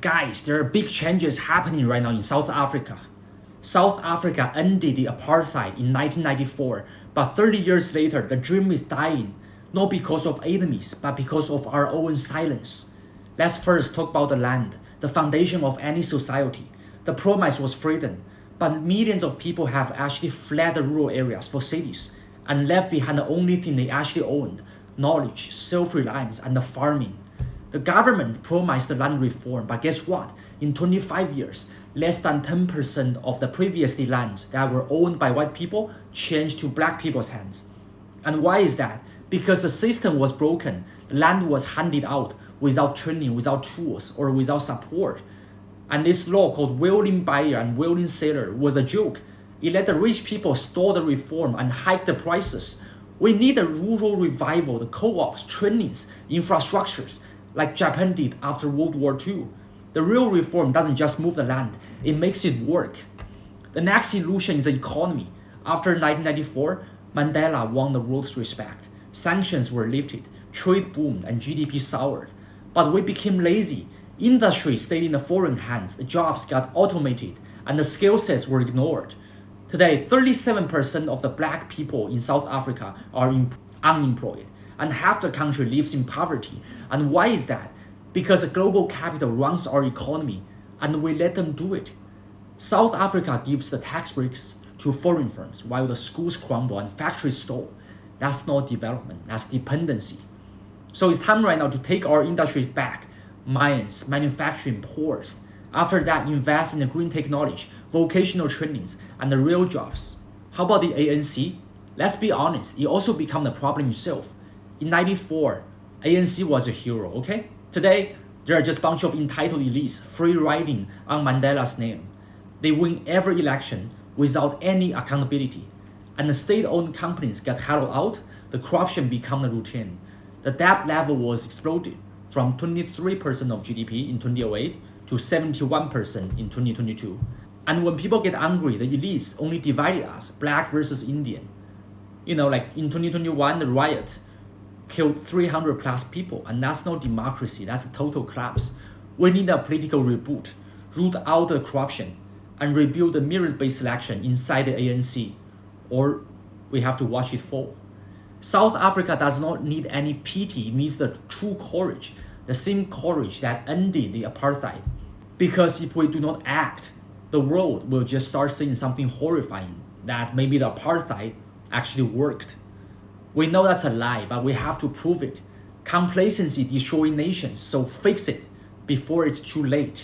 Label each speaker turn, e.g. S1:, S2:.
S1: Guys, there are big changes happening right now in South Africa. South Africa ended the apartheid in 1994, but 30 years later, the dream is dying, not because of enemies, but because of our own silence. Let's first talk about the land, the foundation of any society. The promise was freedom, but millions of people have actually fled the rural areas for cities and left behind the only thing they actually owned: knowledge, self-reliance, and the farming. The government promised the land reform, but guess what? In 25 years, less than 10% of the previously lands that were owned by white people changed to black people's hands. And why is that? Because the system was broken. The land was handed out without training, without tools, or without support. And this law called willing buyer and willing seller was a joke. It let the rich people store the reform and hike the prices. We need a rural revival, the co-ops, trainings, infrastructures, like Japan did after World War II. The real reform doesn't just move the land, it makes it work. The next illusion is the economy. After 1994, Mandela won the world's respect. Sanctions were lifted, trade boomed, and GDP soared. But we became lazy. Industry stayed in the foreign hands, the jobs got automated, and the skill sets were ignored. Today, 37% of the black people in South Africa are unemployed, and half the country lives in poverty. And why is that? Because the global capital runs our economy, and we let them do it. South Africa gives the tax breaks to foreign firms while the schools crumble and factories stall. That's not development, that's dependency. So it's time right now to take our industries back: mines, manufacturing, ports. After that, invest in the green technology, vocational trainings, and the real jobs. How about the ANC? Let's be honest, it also became the problem itself. In 94, ANC was a hero, okay? Today, there are just a bunch of entitled elites free riding on Mandela's name. They win every election without any accountability. And the state-owned companies get held out, the corruption become the routine. The debt level was exploded from 23% of GDP in 2008 to 71% in 2022. And when people get angry, the elites only divided us, black versus Indian. Like in 2021, the riot killed 300 plus people, and that's not democracy, that's a total collapse. We need a political reboot, root out the corruption, and rebuild the merit-based selection inside the ANC, or we have to watch it fall. South Africa does not need any pity, it needs the true courage, the same courage that ended the apartheid. Because if we do not act, the world will just start saying something horrifying, that maybe the apartheid actually worked. We know that's a lie, but we have to prove it. Complacency destroys nations, so fix it before it's too late.